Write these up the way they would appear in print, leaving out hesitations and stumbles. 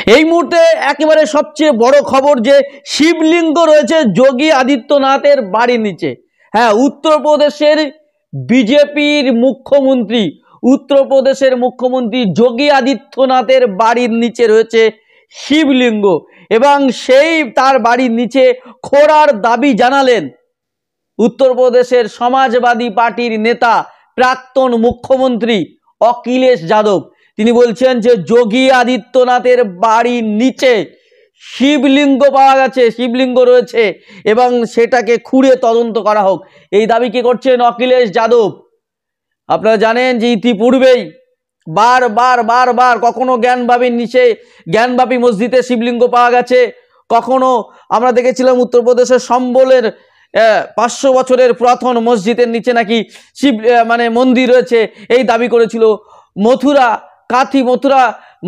এই মুহূর্তে একেবারে সবচেয়ে বড় খবর যে শিবলিঙ্গ রয়েছে যোগী আদিত্যনাথের বাড়ির নিচে। হ্যাঁ, উত্তরপ্রদেশের বিজেপির মুখ্যমন্ত্রী, উত্তরপ্রদেশের মুখ্যমন্ত্রী যোগী আদিত্যনাথের বাড়ির নিচে রয়েছে শিবলিঙ্গ এবং সেই তার বাড়ির নিচে খোঁড়ার দাবি জানালেন উত্তরপ্রদেশের সমাজবাদী পার্টির নেতা প্রাক্তন মুখ্যমন্ত্রী অখিলেশ যাদব। তিনি বলছেন যে যোগী আদিত্যনাথের বাড়ির নিচে শিবলিঙ্গ পাওয়া গেছে, শিবলিঙ্গ রয়েছে এবং সেটাকে খুঁড়ে তদন্ত করা হোক, এই দাবি কি করছেন অখিলেশ যাদব। আপনারা জানেন যে ইতিপূর্বেই বারবার কখনো জ্ঞানবাপীর নিচে, জ্ঞানবাপী মসজিদে শিবলিঙ্গ পাওয়া গেছে, কখনো আমরা দেখেছিলাম উত্তরপ্রদেশের সম্বলের 500 বছরের পুরাতন মসজিদের নিচে নাকি শিব মন্দির রয়েছে, এই দাবি করেছিল। মথুরা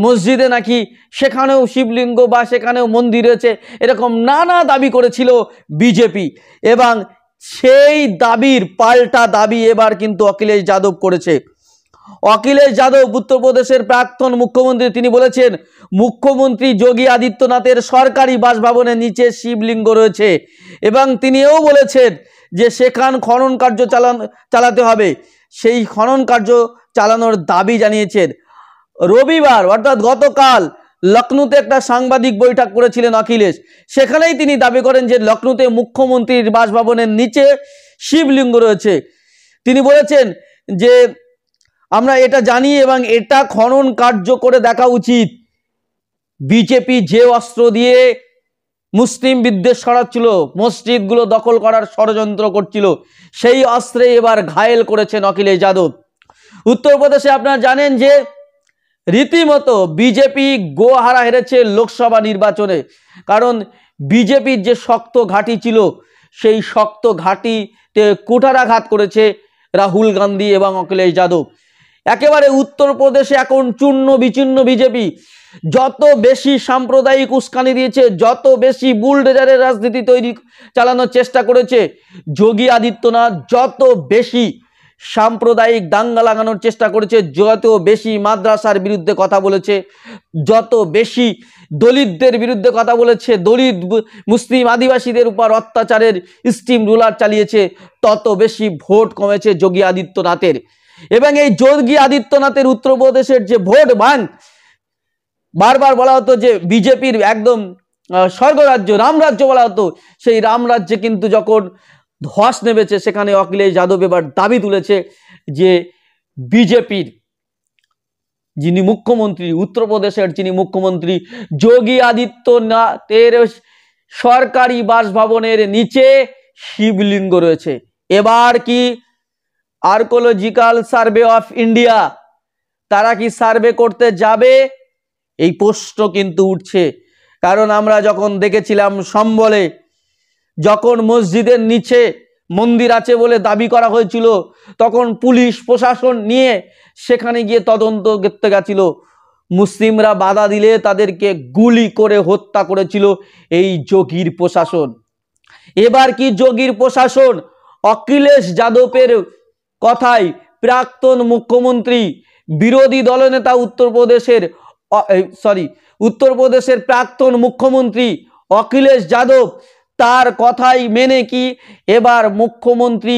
মসজিদে নাকি সেখানেও শিবলিঙ্গ বা সেখানেও মন্দির রয়েছে, এরকম নানা দাবি করেছিল বিজেপি এবং সেই দাবির পাল্টা দাবি এবার কিন্তু অখিলেশ যাদব করেছে। অখিলেশ যাদব উত্তরপ্রদেশের প্রাক্তন মুখ্যমন্ত্রী, তিনি বলেছেন মুখ্যমন্ত্রী যোগী আদিত্যনাথের সরকারি বাসভবনের নিচে শিবলিঙ্গ রয়েছে এবং তিনিও বলেছেন যে সেখান খনন কার্য চালাতে হবে, সেই খনন কার্য চালানোর দাবি জানিয়েছেন। রবিবার অর্থাৎ গতকাল লখনউতে একটা সাংবাদিক বৈঠক করেছিলেন অখিলেশ, সেখানেই তিনি দাবি করেন যে লখনউতে মুখ্যমন্ত্রীর বাসভবনের নিচে শিবলিঙ্গ রয়েছে। তিনি বলেছেন যে আমরা এটা জানি এবং এটা খনন কার্য করে দেখা উচিত। বিজেপি যে অস্ত্র দিয়ে মুসলিম বিদ্বেষ ছড়াচ্ছিল, মসজিদগুলো দখল করার ষড়যন্ত্র করছিল, সেই অস্ত্রে এবার ঘায়েল করেছেন অখিলেশ যাদব। উত্তরপ্রদেশে আপনারা জানেন যে রীতিমতো বিজেপি গোহারা হেরেছে লোকসভা নির্বাচনে, কারণ বিজেপির যে শক্ত ঘাঁটি ছিল সেই শক্ত ঘাঁটিতে কুঠারাঘাত করেছে রাহুল গান্ধী এবং অখিলেশ যাদব। একেবারে উত্তরপ্রদেশে এখন চূর্ণ বিচূর্ণ বিজেপি, যত বেশি সাম্প্রদায়িক উস্কানি দিয়েছে, যত বেশি বুলডোজারের রাজনীতি চালানোর চেষ্টা করেছে যোগী আদিত্যনাথ, যত বেশি সাম্প্রদায়িক দাঙ্গা লাগানোর চেষ্টা করেছে, যত বেশি মাদ্রাসার বিরুদ্ধে কথা বলেছে, যত বেশি দলিতদের বিরুদ্ধে কথা বলেছে, দলিত মুসলিম আদিবাসীদের উপর অত্যাচারের স্টিম রুলার চালিয়েছে, তত বেশি ভোট কমেছে যোগী আদিত্যনাথের। এবং এই যোগী আদিত্যনাথের উত্তরপ্রদেশের যে ভোট ব্যাংক, বারবার বলা হতো যে বিজেপির একদম স্বর্গরাজ্য, রামরাজ্য বলা হতো, সেই রামরাজ্যে কিন্তু যখন ধস নেমেছে সেখানে অখিলেশ যাদব এবার দাবি তুলেছে যে বিজেপির যিনি মুখ্যমন্ত্রী, উত্তরপ্রদেশের যিনি মুখ্যমন্ত্রী যোগী আদিত্যনাথের সরকারি বাসভবনের নিচে শিবলিঙ্গ রয়েছে। এবার কি আর্কোলজিক্যাল সার্ভে অফ ইন্ডিয়া তারা কি সার্ভে করতে যাবে, এই প্রশ্ন কিন্তু উঠছে। কারণ আমরা যখন দেখেছিলাম সম্বলে, যখন মসজিদের নিচে মন্দির আছে বলে দাবি করা হয়েছিল, তখন পুলিশ প্রশাসন নিয়ে সেখানে গিয়ে তদন্ত করতে গেছিল, মুসলিমরা বাধা দিলে তাদেরকে গুলি করে হত্যা করেছিল এই যোগীর প্রশাসন। এবার কি যোগীর প্রশাসন অখিলেশ যাদবের কথায় প্রাক্তন মুখ্যমন্ত্রী, বিরোধী দলনেতা উত্তরপ্রদেশের প্রাক্তন মুখ্যমন্ত্রী অখিলেশ যাদব, তার কথাই মেনে কি এবার মুখ্যমন্ত্রী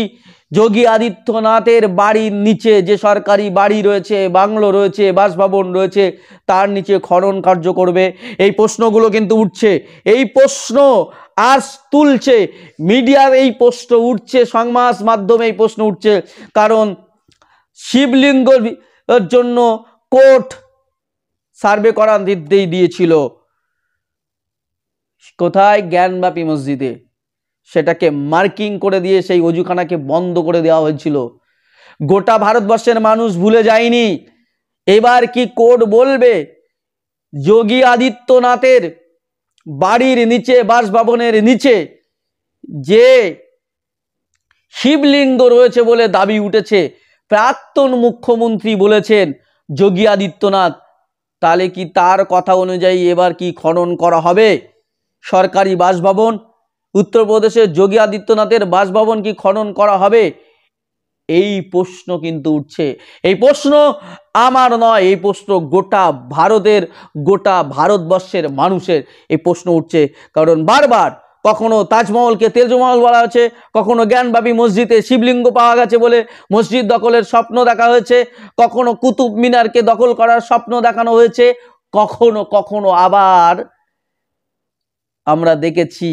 যোগী আদিত্যনাথের বাড়ির নিচে যে সরকারি বাড়ি রয়েছে, বাংলো রয়েছে, বাসভবন রয়েছে, তার নিচে খনন কার্য করবে? এই প্রশ্নগুলো কিন্তু উঠছে, এই প্রশ্ন আজ তুলছে মিডিয়ার, এই প্রশ্ন উঠছে সংবাদ মাধ্যমে, এই প্রশ্ন উঠছে কারণ শিবলিঙ্গের জন্য কোর্ট সার্ভে করার নির্দেশ দিয়েছিল। কোথায়? জ্ঞানবাপী মসজিদে। সেটাকে মার্কিং করে দিয়ে সেই অজুখানাকে বন্ধ করে দেওয়া হয়েছিল। গোটা ভারতবর্ষের মানুষ ভুলে যায়নি। এবার কি কোর্ট বলবে যোগী আদিত্যনাথের বাড়ির নিচে, বাসভবনের নিচে যে শিবলিঙ্গ রয়েছে বলে দাবি উঠেছে, প্রাক্তন মুখ্যমন্ত্রী বলেছেন যোগী আদিত্যনাথ, তাহলে কি তার কথা অনুযায়ী এবার কি খনন করা হবে সরকারি বাসভবন? উত্তরপ্রদেশের যোগী আদিত্যনাথের বাসভবন কি খনন করা হবে? এই প্রশ্ন কিন্তু উঠছে। এই প্রশ্ন আমার নয়, এই প্রশ্ন গোটা ভারতবর্ষের মানুষের এই প্রশ্ন উঠছে। কারণ বারবার কখনো তাজমহলকে তেজমহল বলা হয়েছে, কখনো জ্ঞানবাপী মসজিদে শিবলিঙ্গ পাওয়া গেছে বলে মসজিদ দখলের স্বপ্ন দেখা হয়েছে, কখনো কুতুব মিনারকে দখল করার স্বপ্ন দেখানো হয়েছে, কখনো কখনো আবার আমরা দেখেছি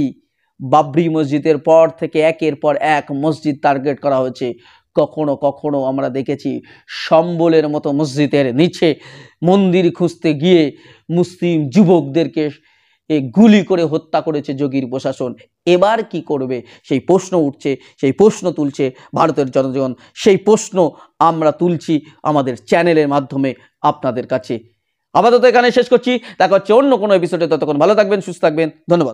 বাবরি মসজিদের পর থেকে একের পর এক মসজিদ টার্গেট করা হয়েছে। কখনো কখনো আমরা দেখেছি সম্বলের মতো মসজিদের নিচে মন্দির খুঁজতে গিয়ে মুসলিম যুবকদেরকে গুলি করে হত্যা করেছে যোগীর প্রশাসন। এবার কি করবে সেই প্রশ্ন উঠছে, সেই প্রশ্ন তুলছে ভারতের জনগণ, সেই প্রশ্ন আমরা তুলছি আমাদের চ্যানেলের মাধ্যমে আপনাদের কাছে। আপাতত এখানে শেষ করছি, দেখা হচ্ছে অন্য কোনো এপিসোডে। ততক্ষণ ভালো থাকবেন, সুস্থ থাকবেন, ধন্যবাদ।